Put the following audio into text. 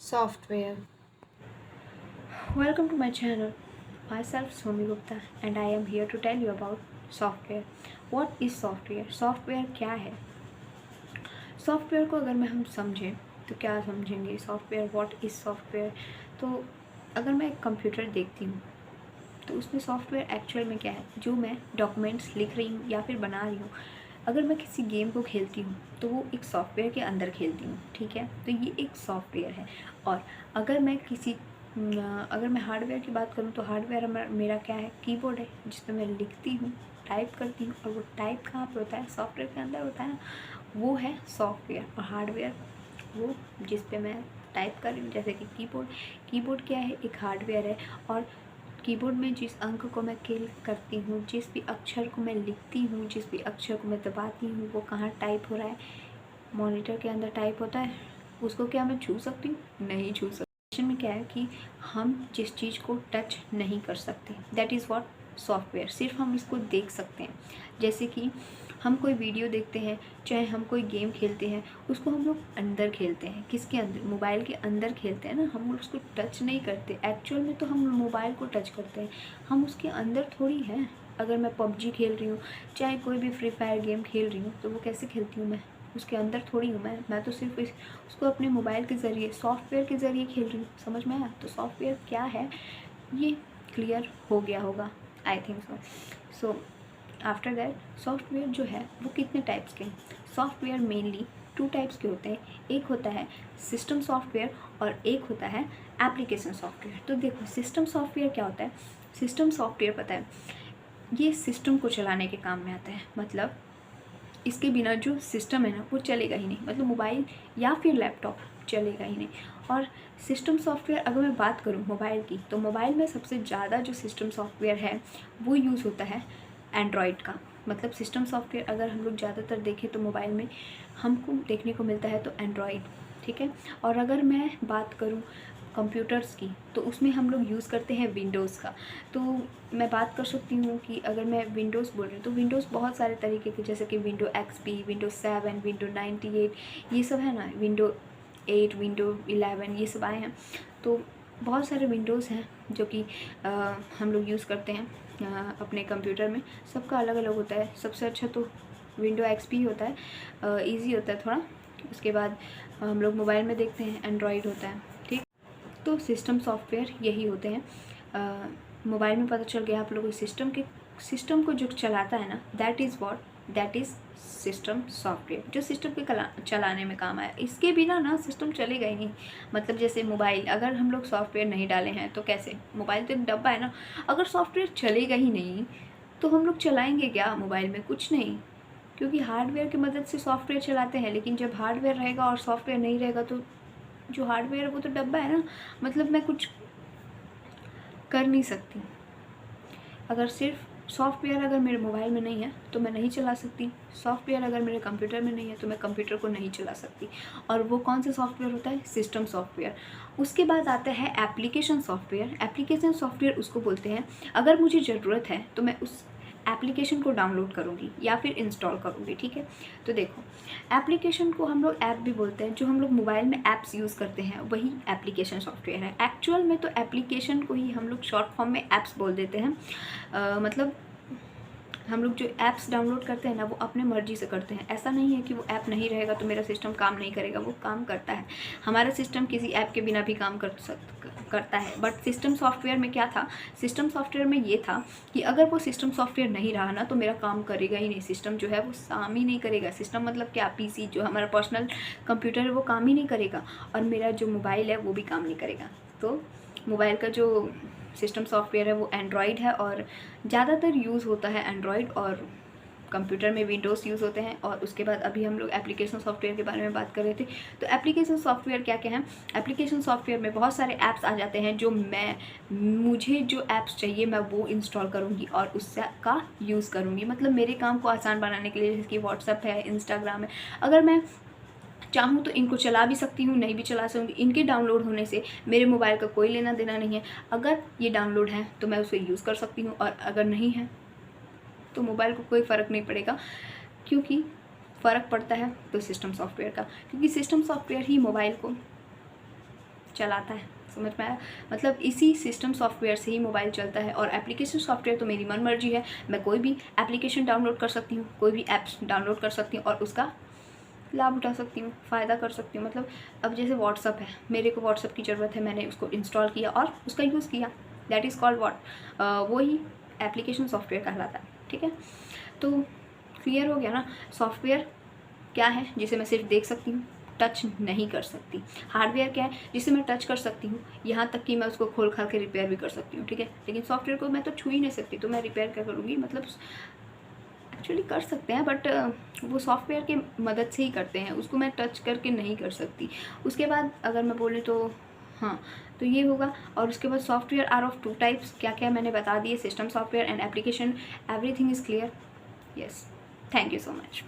Software. Welcome to my channel. Myself Somi Gupta and I am here to tell you about software. What is software? Software क्या है? Software को अगर मैं हम समझें तो क्या समझेंगे? Software, what is software? तो अगर मैं एक कंप्यूटर देखती हूँ तो उसमें सॉफ्टवेयर एक्चुअल में क्या है? जो मैं डॉक्यूमेंट्स लिख रही हूँ या फिर बना रही हूँ, अगर मैं किसी गेम को खेलती हूँ तो वो एक सॉफ्टवेयर के अंदर खेलती हूँ, ठीक है? तो ये एक सॉफ्टवेयर है। और अगर मैं किसी अगर मैं हार्डवेयर की बात करूँ तो हार्डवेयर मेरा क्या है? कीबोर्ड है जिस पे मैं लिखती हूँ, टाइप करती हूँ, और वो टाइप कहाँ पे होता है? सॉफ्टवेयर के अंदर होता है ना, वो है सॉफ्टवेयर। और हार्डवेयर वो जिस पे मैं टाइप कर रही हूँ, जैसे कि कीबोर्ड। कीबोर्ड क्या है? एक हार्डवेयर है। और कीबोर्ड में जिस अंक को मैं क्लिक करती हूँ, जिस भी अक्षर को मैं लिखती हूँ, जिस भी अक्षर को मैं दबाती हूँ, वो कहाँ टाइप हो रहा है? मॉनिटर के अंदर टाइप होता है। उसको क्या मैं छू सकती हूँ? नहीं छू सकती। में क्या है कि हम जिस चीज़ को टच नहीं कर सकते, दैट इज़ व्हाट सॉफ्टवेयर। सिर्फ हम इसको देख सकते हैं। जैसे कि हम कोई वीडियो देखते हैं, चाहे हम कोई गेम खेलते हैं, उसको हम लोग अंदर खेलते हैं। किसके अंदर? मोबाइल के अंदर खेलते हैं ना, हम उसको टच नहीं करते। एक्चुअल में तो हम मोबाइल को टच करते हैं, हम उसके अंदर थोड़ी हैं। अगर मैं पबजी खेल रही हूँ, चाहे कोई भी फ्री फायर गेम खेल रही हूँ, तो वो कैसे खेलती हूँ? मैं उसके अंदर थोड़ी हूँ। मैं तो सिर्फ उसको अपने मोबाइल के ज़रिए, सॉफ्टवेयर के ज़रिए खेल रही हूँ। समझ में आया? तो सॉफ्टवेयर क्या है, ये क्लियर हो गया होगा, I think so. So after that, software जो है वो कितने टाइप्स के हैं? सॉफ्टवेयर मेनली टू टाइप्स के होते हैं। एक होता है सिस्टम सॉफ्टवेयर और एक होता है एप्लीकेशन सॉफ्टवेयर। तो देखो, सिस्टम सॉफ्टवेयर क्या होता है? सिस्टम सॉफ्टवेयर पता है, ये सिस्टम को चलाने के काम में आता है। मतलब इसके बिना जो सिस्टम है ना, वो चलेगा ही नहीं। मतलब मोबाइल या फिर लैपटॉप चलेगा ही नहीं। और सिस्टम सॉफ्टवेयर अगर मैं बात करूँ मोबाइल की, तो मोबाइल में सबसे ज़्यादा जो सिस्टम सॉफ्टवेयर है वो यूज़ होता है एंड्रॉयड का। मतलब सिस्टम सॉफ्टवेयर अगर हम लोग ज़्यादातर देखें तो मोबाइल में हमको देखने को मिलता है तो एंड्रॉयड, ठीक है। और अगर मैं बात करूँ कंप्यूटर्स की, तो उसमें हम लोग यूज़ करते हैं विंडोज़ का। तो मैं बात कर सकती हूँ कि अगर मैं विंडोज़ बोल रही हूँ तो विंडोज़ बहुत सारे तरीके के, जैसे कि विंडो एक्सपी, विंडो 7, विंडो 98, ये सब है ना, विंडो 8, विंडो 11, ये सब आए हैं। तो बहुत सारे विंडोज़ हैं जो कि हम लोग यूज़ करते हैं अपने कंप्यूटर में। सबका अलग अलग होता है। सबसे अच्छा तो विंडो एक्सपी होता है, ईजी होता है थोड़ा। उसके बाद हम लोग मोबाइल में देखते हैं एंड्रॉयड होता है, ठीक। तो सिस्टम सॉफ्टवेयर यही होते हैं। मोबाइल में पता चल गया आप लोगों को। सिस्टम को जो चलाता है ना, that is what, that is system software, जो सिस्टम के चलाने में काम आया। इसके बिना ना सिस्टम चलेगा ही नहीं। मतलब जैसे मोबाइल, अगर हम लोग सॉफ्टवेयर नहीं डाले हैं तो कैसे? मोबाइल तो एक डब्बा है ना, अगर सॉफ्टवेयर चलेगा ही नहीं तो हम लोग चलाएंगे क्या मोबाइल में? कुछ नहीं। क्योंकि हार्डवेयर की मदद से सॉफ्टवेयर चलाते हैं, लेकिन जब हार्डवेयर रहेगा और सॉफ्टवेयर नहीं रहेगा तो जो हार्डवेयर है वो तो डब्बा है ना। मतलब मैं कुछ कर नहीं सकती। अगर सिर्फ सॉफ्टवेयर अगर मेरे मोबाइल में नहीं है तो मैं नहीं चला सकती। सॉफ्टवेयर अगर मेरे कंप्यूटर में नहीं है तो मैं कंप्यूटर को नहीं चला सकती। और वो कौन सा सॉफ्टवेयर होता है? System software. उसके बाद आता है एप्लीकेशन सॉफ्टवेयर। एप्लीकेशन सॉफ्टवेयर उसको बोलते हैं, अगर मुझे ज़रूरत है तो मैं उस एप्लीकेशन को डाउनलोड करूँगी या फिर इंस्टॉल करूँगी, ठीक है। तो देखो, एप्लीकेशन को हम लोग ऐप भी बोलते हैं। जो हम लोग मोबाइल में ऐप्स यूज़ करते हैं वही एप्लीकेशन सॉफ्टवेयर है। एक्चुअल में तो एप्लीकेशन को ही हम लोग शॉर्ट फॉर्म में ऐप्स बोल देते हैं। मतलब हम लोग जो ऐप्स डाउनलोड करते हैं ना, वो अपने मर्ज़ी से करते हैं। ऐसा नहीं है कि वो ऐप नहीं रहेगा तो मेरा सिस्टम काम नहीं करेगा, वो काम करता है। हमारा सिस्टम किसी ऐप के बिना भी काम करता है। बट सिस्टम सॉफ्टवेयर में क्या था? सिस्टम सॉफ्टवेयर में ये था कि अगर वो सिस्टम सॉफ्टवेयर नहीं रहा ना तो मेरा काम करेगा ही नहीं। सिस्टम जो है वो काम ही नहीं करेगा। सिस्टम मतलब क्या? पीसी, जो हमारा पर्सनल कंप्यूटर है, वो काम ही नहीं करेगा। और मेरा जो मोबाइल है वो भी काम नहीं करेगा। तो मोबाइल का जो सिस्टम सॉफ्टवेयर है वो एंड्रॉयड है, और ज़्यादातर यूज़ होता है एंड्रॉयड। और कंप्यूटर में विंडोज़ यूज़ होते हैं। और उसके बाद अभी हम लोग एप्लीकेशन सॉफ्टवेयर के बारे में बात कर रहे थे। तो एप्लीकेशन सॉफ्टवेयर क्या क्या है? एप्लीकेशन सॉफ्टवेयर में बहुत सारे ऐप्स आ जाते हैं जो मुझे जो ऐप्स चाहिए मैं वो इंस्टॉल करूँगी और उसका यूज़ करूँगी। मतलब मेरे काम को आसान बनाने के लिए, जैसे कि व्हाट्सअप है, इंस्टाग्राम है। अगर मैं चाहूँ तो इनको चला भी सकती हूँ, नहीं भी चला सकूँगी। इनके डाउनलोड होने से मेरे मोबाइल का कोई लेना देना नहीं है। अगर ये डाउनलोड है तो मैं उसे यूज़ कर सकती हूँ, और अगर नहीं है तो मोबाइल को कोई फ़र्क नहीं पड़ेगा। क्योंकि फ़र्क पड़ता है तो सिस्टम सॉफ्टवेयर का, क्योंकि सिस्टम सॉफ्टवेयर ही मोबाइल को चलाता है। समझ में आया? मतलब इसी सिस्टम सॉफ्टवेयर से ही मोबाइल चलता है। और एप्लीकेशन सॉफ्टवेयर तो मेरी मन मर्जी है, मैं कोई भी एप्लीकेशन डाउनलोड कर सकती हूँ, कोई भी ऐप्स डाउनलोड कर सकती हूँ और उसका लाभ उठा सकती हूँ, फ़ायदा कर सकती हूँ। मतलब अब जैसे व्हाट्सअप है, मेरे को व्हाट्सअप की ज़रूरत है, मैंने उसको इंस्टॉल किया और उसका यूज़ किया, दैट इज़ कॉल्ड व्हाट, वही एप्लीकेशन सॉफ्टवेयर कहलाता है। ठीक है, तो क्लियर हो गया ना? सॉफ्टवेयर क्या है जिसे मैं सिर्फ देख सकती हूँ, टच नहीं कर सकती। हार्डवेयर क्या है जिसे मैं टच कर सकती हूँ, यहाँ तक कि मैं उसको खोल खाल के रिपेयर भी कर सकती हूँ। ठीक है, लेकिन सॉफ्टवेयर को मैं तो छू ही नहीं सकती, तो मैं रिपेयर क्या करूँगी? मतलब एक्चुअली कर सकते हैं बट वो सॉफ्टवेयर के मदद से ही करते हैं, उसको मैं टच करके नहीं कर सकती। उसके बाद अगर मैं बोलूँ तो हाँ, तो ये होगा। और उसके बाद software are of two types, क्या क्या मैंने बता दिए, system software and application. Everything is clear? Yes, thank you so much.